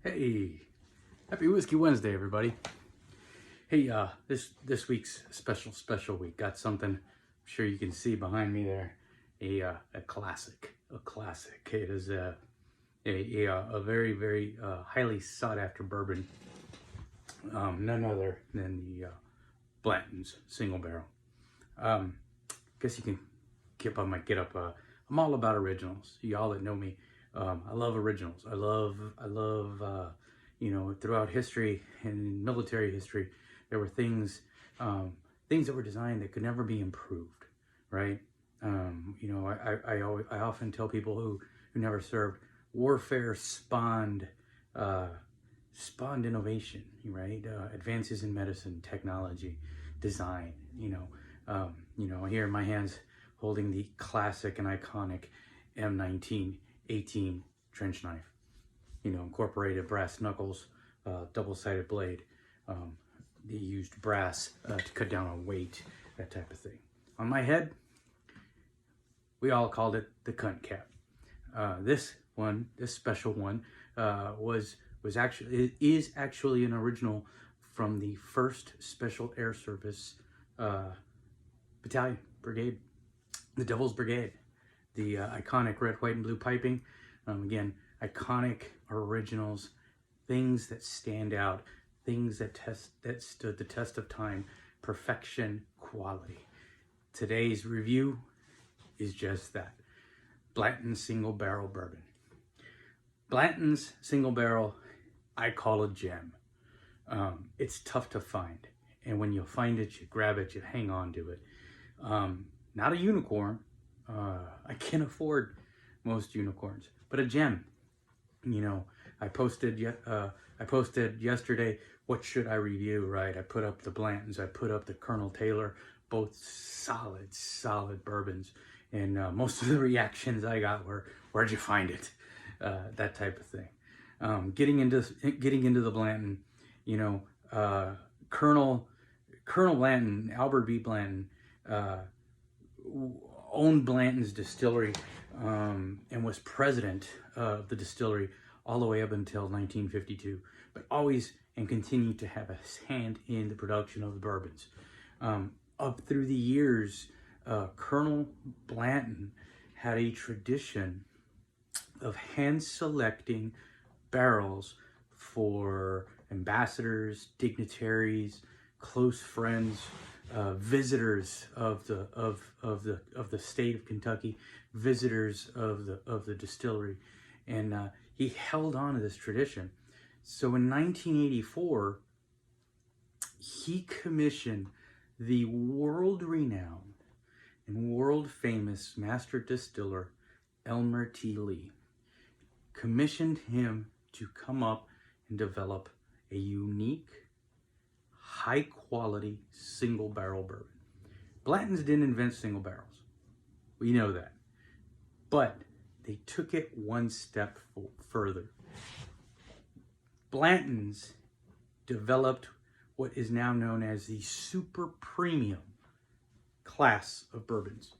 Hey, happy Whiskey Wednesday, everybody. Hey, this week's special week. Got something I'm sure you can see behind me there. A classic. It is a very highly sought after bourbon. None other than the Blanton's Single Barrel. Guess you can get up. I'm all about originals. Y'all that know me, I love originals. I love, throughout history and military history, there were things that were designed that could never be improved, right? I often tell people who never served, warfare spawned innovation, right? Advances in medicine, technology, design. Here in my hands, holding the classic and iconic M1918 trench knife. Incorporated brass knuckles, double-sided blade. They used brass to cut down on weight, that type of thing. On my head, we all called it the cunt cap. This special one, is actually an original from the 1st Special Air Service Battalion, Brigade, the Devil's Brigade. The iconic red, white, and blue piping. Again, iconic originals, things that stand out, things that stood the test of time, perfection, quality. Today's review is just that. Blanton's Single Barrel Bourbon. Blanton's Single Barrel, I call a gem. It's tough to find. And when you find it, you grab it, you hang on to it. Not a unicorn. I can't afford most unicorns, but a gem. I posted yesterday, what should I review, right? I put up the Blantons, I put up the Colonel Taylor, both solid bourbons. And most of the reactions I got were, where'd you find it? That type of thing. Getting into the Blanton, Colonel Blanton, Albert B. Blanton, owned Blanton's distillery and was president of the distillery all the way up until 1952, but always and continued to have a hand in the production of the bourbons. Up through the years, Colonel Blanton had a tradition of hand selecting barrels for ambassadors, dignitaries, close friends, visitors of the state of Kentucky, visitors of the distillery, and he held on to this tradition. So in 1984, he commissioned the world-renowned and world-famous master distiller Elmer T. Lee. Commissioned him to come up and develop a unique, high-quality single barrel bourbon. Blanton's didn't invent single barrels. We know that. But they took it one step further. Blanton's developed what is now known as the super premium class of bourbons.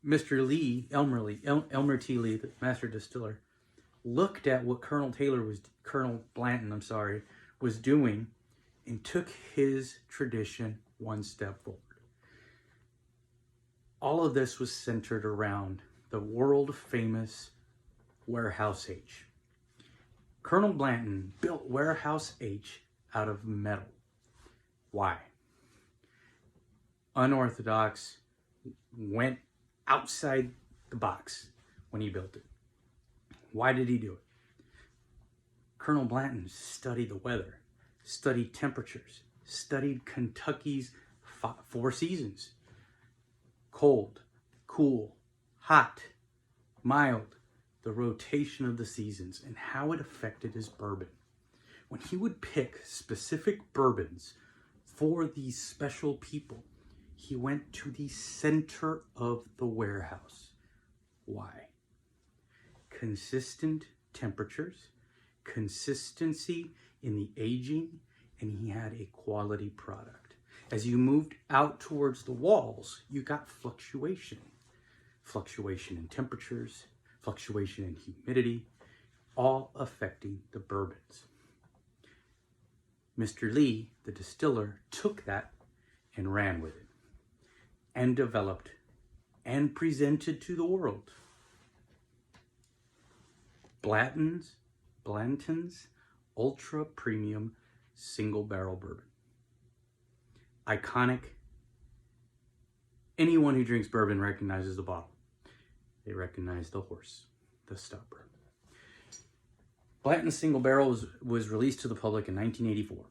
Elmer T. Lee, the master distiller, looked at what Colonel Blanton was doing and took his tradition one step forward. All of this was centered around the world famous Warehouse H. Colonel Blanton built Warehouse H out of metal. Why? Unorthodox, went outside the box when he built it. Why did he do it? Colonel Blanton studied the weather, studied temperatures, studied Kentucky's 4 seasons. Cold, cool, hot, mild, the rotation of the seasons and how it affected his bourbon. When he would pick specific bourbons for these special people, he went to the center of the warehouse. Why? Consistent temperatures, consistency in the aging, and he had a quality product. As you moved out towards the walls, you got fluctuation. Fluctuation in temperatures, fluctuation in humidity, all affecting the bourbons. Mr. Lee, the distiller, took that and ran with it and developed and presented to the world Blanton's ultra premium single barrel bourbon. Iconic. Anyone who drinks bourbon recognizes the bottle. They recognize the horse, the stopper. Blanton's single barrel was released to the public in 1984,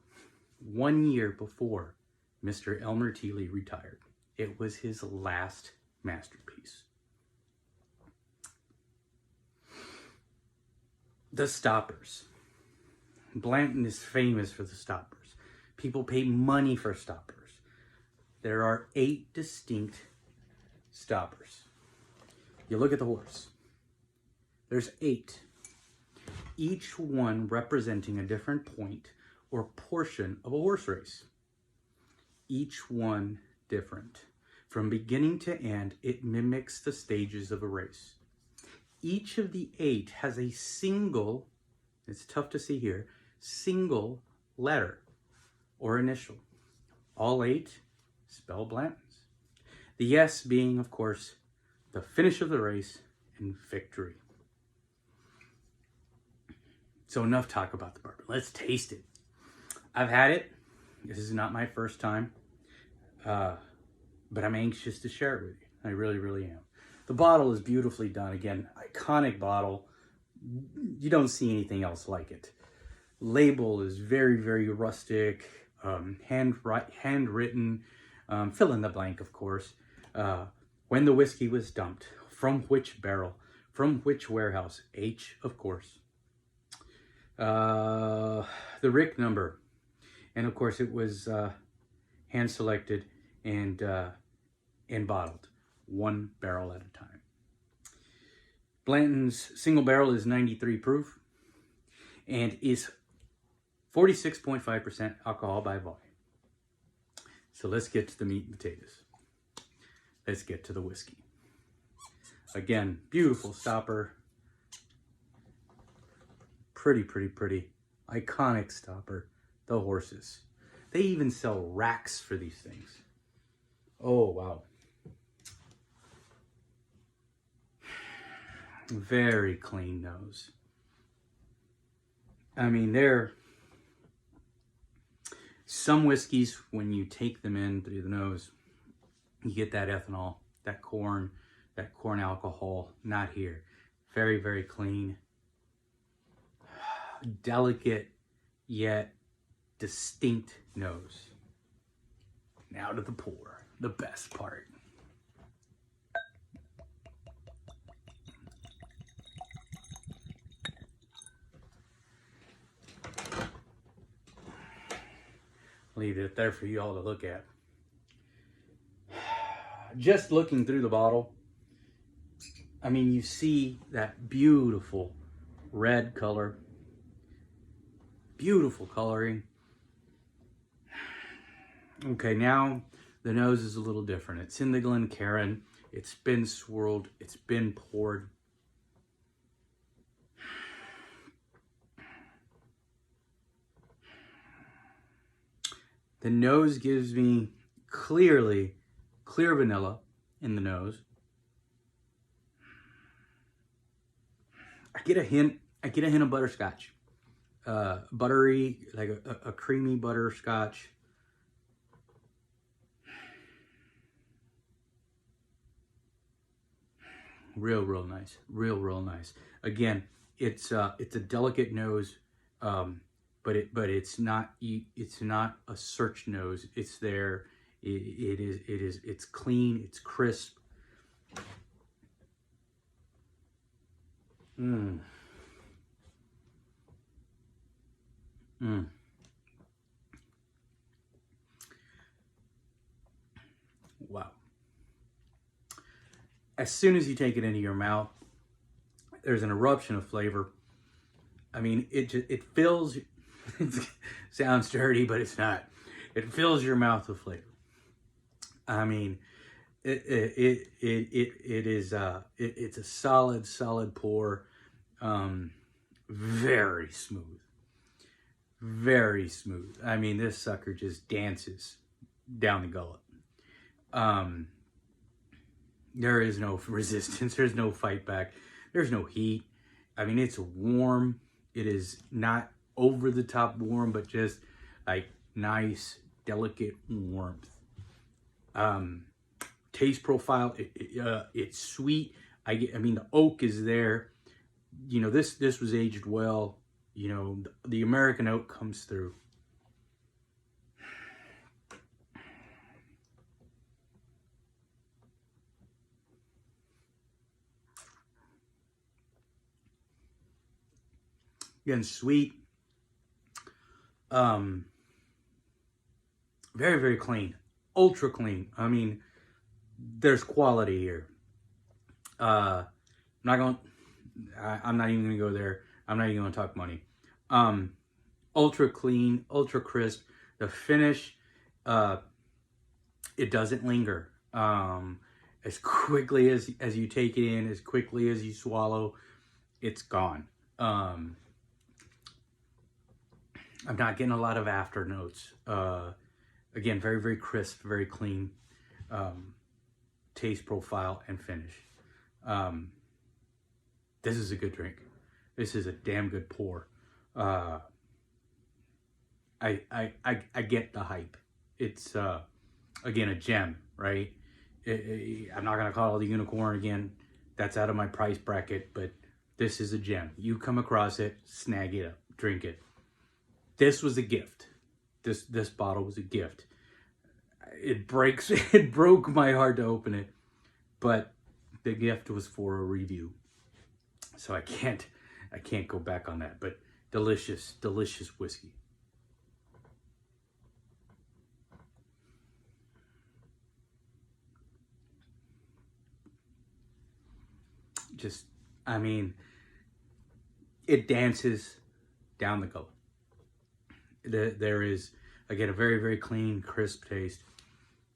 1 year before Mr. Elmer T. Lee retired. It was his last masterpiece. The stoppers. Blanton is famous for the stoppers. People pay money for stoppers. There are 8 distinct stoppers. You look at the horse. There's 8. Each one representing a different point or portion of a horse race. Each one different. From beginning to end, it mimics the stages of a race. Each of the 8 has a single, it's tough to see here, single letter or initial. All 8 spell Blanton's. The S being, of course, the finish of the race and victory. So enough talk about the bourbon. Let's taste it. I've had it. This is not my first time, but I'm anxious to share it with you. I really, really am. The bottle is beautifully done. Again, iconic bottle. You don't see anything else like it. Label is very, very rustic, handwritten, fill in the blank, of course. When the whiskey was dumped, from which barrel, from which warehouse, H, of course. The Rick number, and of course it was hand selected and bottled, 1 barrel at a time. Blanton's single barrel is 93 proof and is 46.5% alcohol by volume. So let's get to the meat and potatoes. Let's get to the whiskey. Again, beautiful stopper. Pretty, pretty, pretty. Iconic stopper. The horses. They even sell racks for these things. Oh, wow. Very clean nose. I mean, some whiskeys, when you take them in through the nose, you get that ethanol, that corn alcohol. Not here. Very, very clean. Delicate, yet distinct nose. Now to the pour, the best part. Leave it there for you all to look at. Just looking through the bottle, I mean, you see that beautiful red color. Beautiful coloring. Okay, now the nose is a little different. It's in the Glencairn. It's been swirled. It's been poured. The nose gives me clear vanilla in the nose. I get a hint of butterscotch. Buttery, like a creamy butterscotch. Real nice. Real nice. Again, it's a delicate nose, but it's not a search nose. It's there. It's clean. It's crisp. Wow. As soon as you take it into your mouth, there's an eruption of flavor. I mean, it fills, it sounds dirty, but it's not. It fills your mouth with flavor. I mean, it's a solid pour. very smooth. Very smooth. I mean, this sucker just dances down the gullet. There is no resistance. There's no fight back. There's no heat. I mean, it's warm. It is not over the top warm, but just like nice, delicate warmth. Taste profile, it's sweet. I mean, the oak is there. You know, this was aged well. You know, the American oak comes through. Again, sweet. Very, very clean. Ultra clean. I mean, there's quality here. I'm not even gonna go there. I'm not even gonna talk money. Ultra clean, ultra crisp. The finish, it doesn't linger. As quickly as you take it in, as quickly as you swallow, it's gone. I'm not getting a lot of after notes. Again, very, very crisp, very clean taste profile and finish. This is a good drink. This is a damn good pour. I get the hype. It's again a gem, right? I'm not gonna call it a unicorn again. That's out of my price bracket, but this is a gem. You come across it, snag it up, drink it. This was a gift. This bottle was a gift. It broke my heart to open it, but the gift was for a review. So I can't go back on that, but delicious, delicious whiskey. Just, I mean, it dances down the gullet. There is, again, a very, very clean, crisp taste.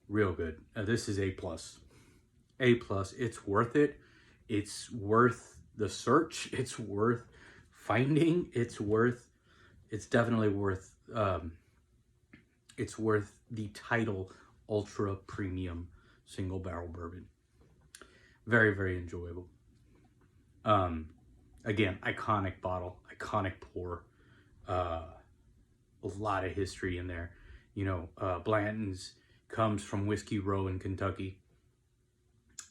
Real good. This is A+. A+. It's worth it. It's worth the search. It's worth finding. It's definitely worth, it's worth the title Ultra Premium Single Barrel Bourbon. Very, very enjoyable. Again, iconic bottle, iconic pour. A lot of history in there. You know, Blanton's comes from Whiskey Row in Kentucky.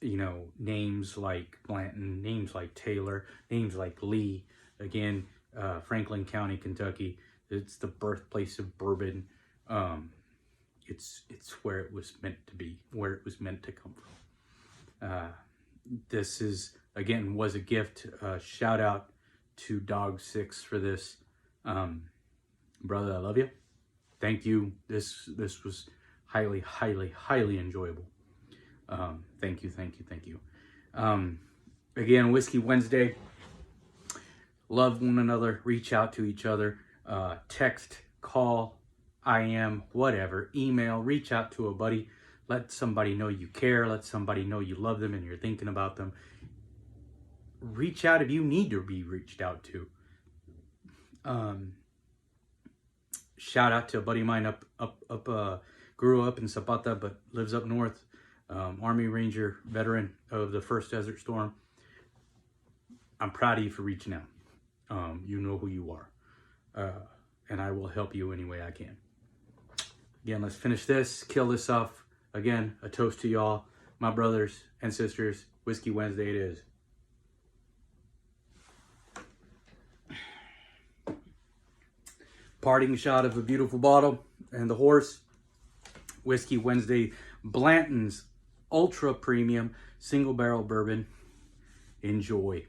You know, names like Blanton, names like Taylor, names like Lee. Again, Franklin County, Kentucky. It's the birthplace of bourbon. It's where it was meant to be, where it was meant to come from. This is, again, was a gift. Shout out to Dog 6 for this. Brother, I love you. Thank you. This was highly, highly, highly enjoyable. Thank you. Again, Whiskey Wednesday. Love one another. Reach out to each other. Text, call, IM, whatever. Email. Reach out to a buddy. Let somebody know you care. Let somebody know you love them and you're thinking about them. Reach out if you need to be reached out to. Shout out to a buddy of mine grew up in Zapata, but lives up north. Army Ranger veteran of the first Desert Storm. I'm proud of you for reaching out. You know who you are. And I will help you any way I can. Again, let's finish this, kill this off. Again, a toast to y'all, my brothers and sisters. Whiskey Wednesday it is. Parting shot of a beautiful bottle and the horse. Whiskey Wednesday, Blanton's Ultra Premium Single Barrel Bourbon. Enjoy.